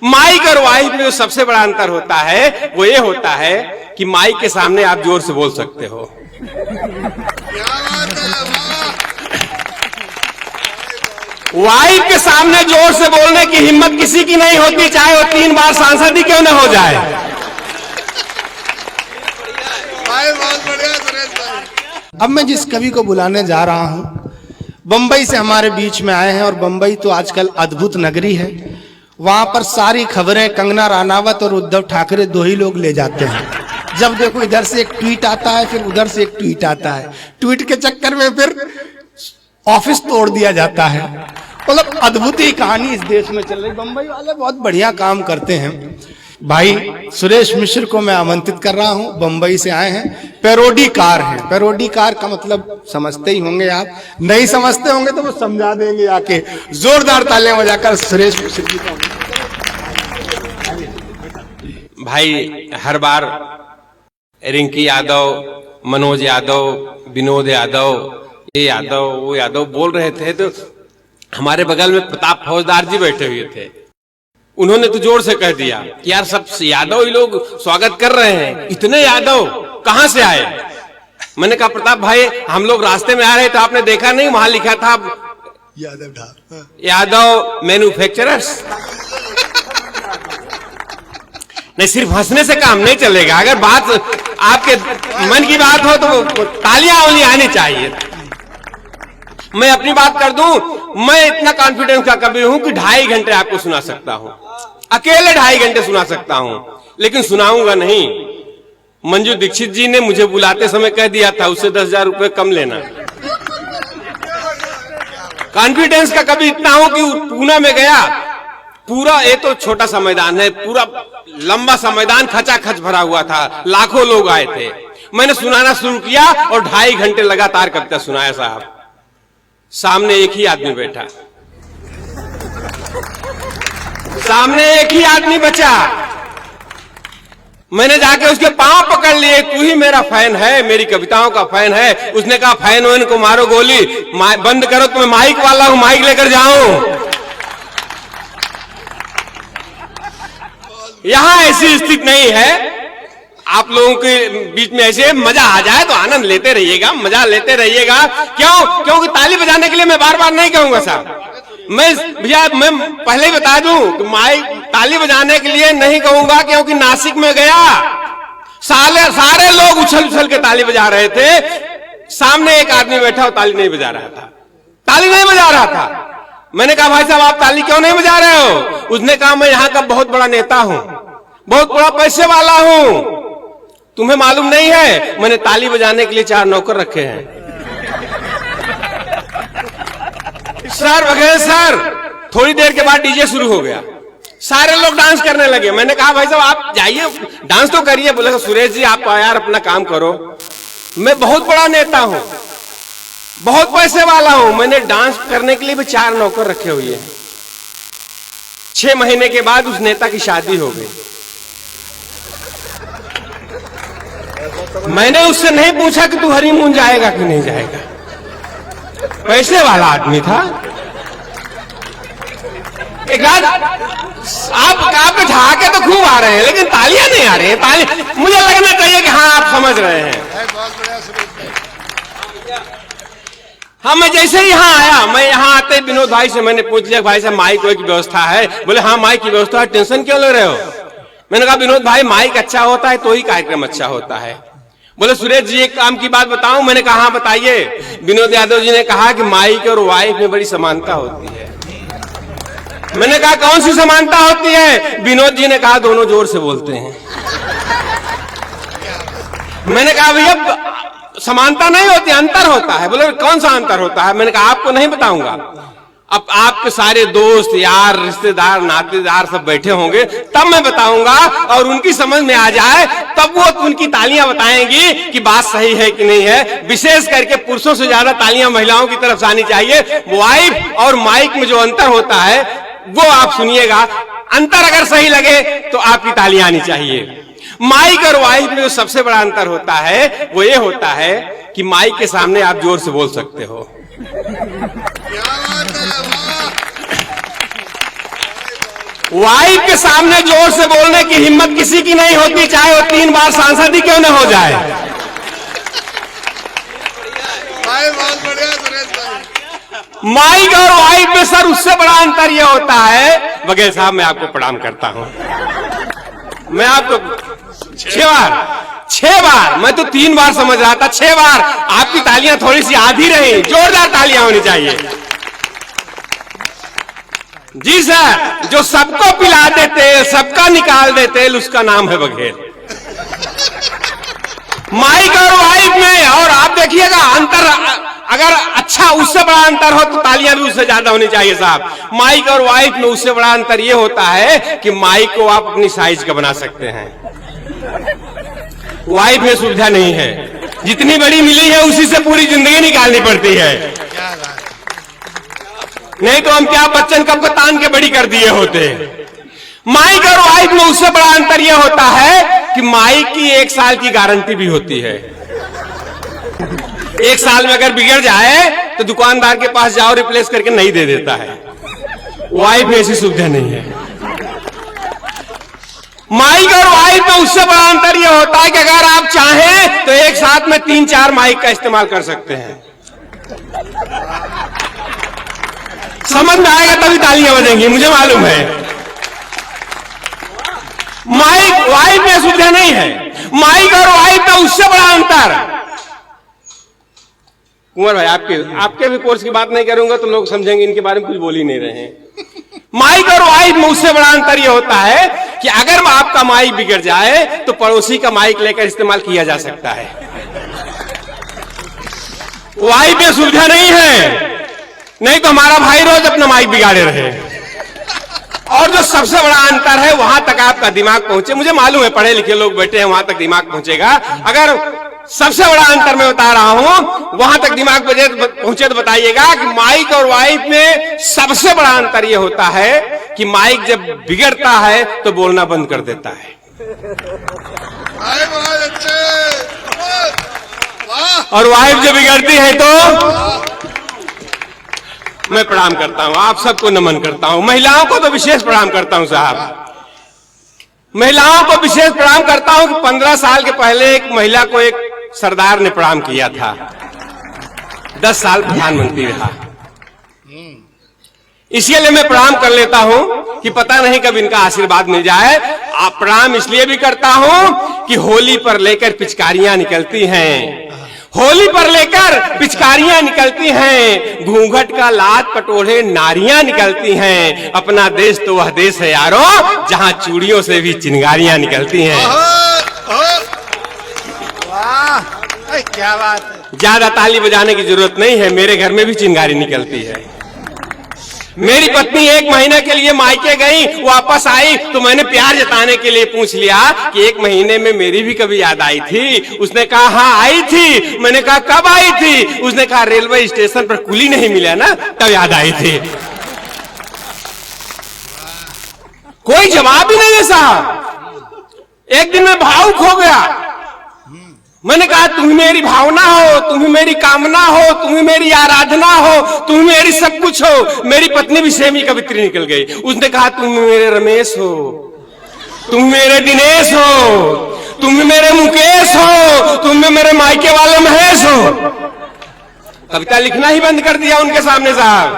Mic और wife में जो सबसे बड़ा अंतर होता है वो ये होता है कि माइक के सामने आप जोर से बोल सकते हो। वाइफ के सामने जोर से बोलने की हिम्मत किसी की नहीं होती, चाहे वो 3 बार सांसद ही क्यों न हो जाए। अब मैं जिस कवि को बुलाने जा रहा हूं, बंबई से हमारे बीच में आए हैं, और बंबई तो आजकल अद्भुत नगरी है। वहां पर सारी खबरें कंगना रनावत और उद्धव ठाकरे 2 ही लोग ले जाते हैं। जब देखो इधर से एक ट्वीट आता है, फिर उधर से एक ट्वीट आता है। ट्वीट के चक्कर में फिर ऑफिस तोड़ दिया जाता है। मतलब अद्भुत ही कहानी इस देश में चल रही। बंबई वाले बहुत बढ़िया काम करते हैं। भाई सुरेश मिश्र को मैं आमंत्रित कर रहा हूं, बंबई से आए हैं। पैरोडीकार हैं। पैरोडीकार का मतलब समझते ही होंगे आप, नहीं समझते होंगे तो वो समझा देंगे आके। जोरदार तालियां बजाकर सुरेश मिश्र जी का। भाई हर बार रिंकी यादव, मनोज यादव, विनोद यादव, ये यादव वो यादव बोल रहे थे, तो हमारे बगल में प्रताप फौजदार जी बैठे हुए थे। उन्होंने तो जोर से कह दिया कि यार सब यादव ही लोग स्वागत कर रहे हैं, इतने यादव कहां से आए। मैंने कहा प्रताप भाई हम लोग रास्ते में आ रहे थे, आपने देखा नहीं वहां लिखा था यादव मैन्युफैक्चरर्स। नहीं, सिर्फ हंसने से काम नहीं चलेगा। अगर बात आपके मन की बात हो तो तालियां आनी चाहिए। मैं अपनी बात कर दूं, मैं इतना कॉन्फिडेंस का कवि हूं कि 2.5 घंटे आपको सुना सकता हूं, अकेले 2.5 घंटे सुना सकता हूं, लेकिन सुनाऊंगा नहीं। मंजू दीक्षित जी ने मुझे बुलाते समय कह दिया था उससे 10,000 रुपए कम लेना। कॉन्फिडेंस का कवि इतना हो कि पूना में गया, पूरा ये तो छोटा सा मैदान है, पूरा लंबा सा मैदान खचाखच भरा हुआ था, लाखों लोग आए थे। मैंने सुनाना शुरू किया और 2.5 घंटे लगातार कविता सुनाया साहब। सामने एक ही आदमी बैठा, सामने एक ही आदमी बचा। मैंने जाके उसके पांव पकड़ लिए, तू ही मेरा फैन है, मेरी कविताओं का फैन है। उसने कहा फैन वैन को मारो गोली, बंद करो, तो मैं माइक वाला हूं, माइक लेकर जाऊं। यहां ऐसी स्थिति नहीं है। आप लोगों के बीच में ऐसे मजा आ जाए तो आनंद लेते रहिएगा, मजा लेते रहिएगा। क्यों? क्योंकि ताली बजाने के लिए मैं बार बार नहीं कहूंगा साहब। मैं भैया मैं पहले ही बता दूं कि माइक ताली बजाने के लिए नहीं कहूंगा, क्योंकि नासिक में गया सारे लोग उछल उछल के ताली बजा रहे थे। सामने एक आदमी बैठा, वो ताली नहीं बजा रहा था, ताली नहीं बजा रहा था। मैंने कहा भाई साहब आप ताली क्यों नहीं बजा रहे हो? उसने कहा मैं यहाँ का बहुत बड़ा नेता हूं, बहुत बड़ा पैसे वाला हूं, तुम्हें मालूम नहीं है मैंने ताली बजाने के लिए 4 नौकर रखे हैं। सर वगैरह सर, थोड़ी देर के बाद डीजे शुरू हो गया, सारे लोग डांस करने लगे। मैंने कहा भाई साहब आप जाइए डांस तो करिए। बोले सुरेश जी आप यार अपना काम करो, मैं बहुत बड़ा नेता हूं, बहुत पैसे वाला हूं, मैंने डांस करने के लिए भी 4 नौकर रखे हुए हैं। 6 महीने के बाद उस नेता की शादी हो गई। मैंने उससे नहीं पूछा कि तू हनीमून जाएगा कि नहीं जाएगा, पैसे वाला आदमी था। एक रात आप ठहाके तो खूब आ रहे हैं, लेकिन तालियां नहीं आ रही हैं। ताली मुझे लगना चाहिए कि हाँ आप समझ रहे हैं। हाँ मैं जैसे ही यहाँ आया, मैं यहाँ आते विनोद भाई से मैंने पूछ लिया भाई साहब माइक की व्यवस्था है? बोले हाँ माइक की व्यवस्था है, टेंशन क्यों ले रहे हो? मैंने कहा विनोद भाई माइक अच्छा होता है तो ही कार्यक्रम अच्छा होता है। बोले सुरेश जी एक काम की बात बताऊं? मैंने कहा हाँ बताइए। विनोद यादव जी ने कहा कि माइक और वाइफ में बड़ी समानता होती है। मैंने कहा कौन सी समानता होती है? विनोद जी ने कहा दोनों जोर से बोलते हैं। मैंने कहा भैया समानता नहीं होती, अंतर होता है। बोले कौन सा अंतर होता है? मैंने कहा आपको नहीं बताऊंगा, अब आपके सारे दोस्त यार रिश्तेदार नातेदार सब बैठे होंगे तब मैं बताऊंगा, और उनकी समझ में आ जाए तब वो उनकी तालियां बताएंगी कि बात सही है कि नहीं है। विशेष करके पुरुषों से ज्यादा तालियां महिलाओं की तरफ से आनी चाहिए। वाइफ और माइक में जो अंतर होता है वो आप सुनिएगा, अंतर अगर सही लगे तो आपकी तालियां आनी चाहिए। माइक और वाइफ में जो सबसे बड़ा अंतर होता है वो ये होता है कि माइक के सामने आप जोर से बोल सकते हो। वाइफ के सामने जोर से बोलने की हिम्मत किसी की नहीं होती, चाहे वो 3 बार सांसद ही क्यों न हो जाए। बहुत बढ़िया सुरेश भाई। माइक और वाइफ में सर उससे बड़ा अंतर यह होता है, वकील साहब मैं आपको प्रणाम करता हूं, मैं आपको 6 बार, मैं तो 3 बार समझ रहा था, 6 बार आपकी तालियां थोड़ी सी आधी रही, जोरदार तालियां होनी चाहिए। जी सर, जो सबको पिला दे तेल, सबका निकाल दे तेल, उसका नाम है बघेल। माइक और वाइफ में, और आप देखिएगा अंतर, अगर अच्छा उससे बड़ा अंतर हो तो तालियां भी उससे ज्यादा होनी चाहिए साहब। माइक और वाइफ में उससे बड़ा अंतर यह होता है कि माइक को आप अपनी साइज का बना सकते हैं, वाइफ में सुविधा नहीं है, जितनी बड़ी मिली है उसी से पूरी जिंदगी निकालनी पड़ती है। नहीं तो हम क्या बच्चन कब को तान के बड़ी कर दिए होते। माइक और वाइफ में उससे बड़ा अंतर यह होता है कि माइक की 1 साल की गारंटी भी होती है। 1 साल में अगर बिगड़ जाए तो दुकानदार के पास जाओ, रिप्लेस करके नहीं दे देता है। वाइफ में ऐसी सुविधा नहीं है। माइक और वाइफ में उससे बड़ा अंतर यह होता है कि अगर आप चाहें तो एक साथ में 3-4 माइक का इस्तेमाल कर सकते हैं। समझ में आएगा तभी तालियां बजेंगी, मुझे मालूम है। माइक वाइफ में सुविधा नहीं है। माइक और वाइफ में उससे बड़ा अंतर, कुंवर भाई आपके भी कोर्स की बात नहीं करूंगा तो लोग समझेंगे इनके बारे में कुछ बोल ही नहीं रहे हैं। माइक और वाइफ में उससे बड़ा अंतर यह होता है कि अगर आपका माइक बिगड़ जाए तो पड़ोसी का माइक लेकर इस्तेमाल किया जा सकता है। वाइफ में सुविधा नहीं है, नहीं तो हमारा भाई रोज अपना माइक बिगाड़े रहे। और जो सबसे बड़ा अंतर है, वहां तक आपका दिमाग पहुंचे, मुझे मालूम है पढ़े लिखे लोग बैठे हैं, वहां तक दिमाग पहुंचेगा। अगर सबसे बड़ा अंतर मैं बता रहा हूं, वहां तक दिमाग पहुंचे तो बताइएगा कि माइक और वाइफ में सबसे बड़ा अंतर यह होता है कि माइक जब बिगड़ता है तो बोलना बंद कर देता है। और वाइफ जब बिगड़ती है तो मैं प्रणाम करता हूं, आप सबको नमन करता हूं। महिलाओं को तो विशेष प्रणाम करता हूं साहब, महिलाओं को विशेष प्रणाम करता हूं कि 15 साल के पहले एक महिला को एक सरदार ने प्रणाम किया था, 10 साल प्रधानमंत्री रहा। इसलिए मैं प्रणाम कर लेता हूं कि पता नहीं कब इनका आशीर्वाद मिल जाए। आप प्रणाम इसलिए भी करता हूं कि होली पर लेकर पिचकारियां निकलती हैं, होली पर लेकर पिचकारियां निकलती हैं, घूंघट का लात पटोरे नारियां निकलती हैं। अपना देश तो वह देश है यारो जहां चूड़ियों से भी चिंगारियां निकलती हैं। वाह क्या बात है। ज्यादा ताली बजाने की जरूरत नहीं है, मेरे घर में भी चिंगारी निकलती है। मेरी पत्नी 1 महीने के लिए मायके गई, वापस आई तो मैंने प्यार जताने के लिए पूछ लिया कि 1 महीने में मेरी भी कभी याद आई थी? उसने कहा हाँ आई थी। मैंने कहा कब आई थी? उसने कहा रेलवे स्टेशन पर कुली नहीं मिला ना तब याद आई थी। कोई जवाब ही नहीं दे साहब। एक दिन मैं भावुक हो गया। मैंने कहा तुम ही मेरी भावना हो, तुम ही मेरी कामना हो, तुम ही मेरी आराधना हो, तुम ही मेरी सब कुछ हो। मेरी पत्नी भी सेमी कवित्री निकल गई। उसने कहा तुम मेरे रमेश हो, तुम मेरे दिनेश हो, तुम मेरे मुकेश हो, तुम मेरे मायके वाले महेश हो। कविता लिखना ही बंद कर दिया उनके सामने साहब।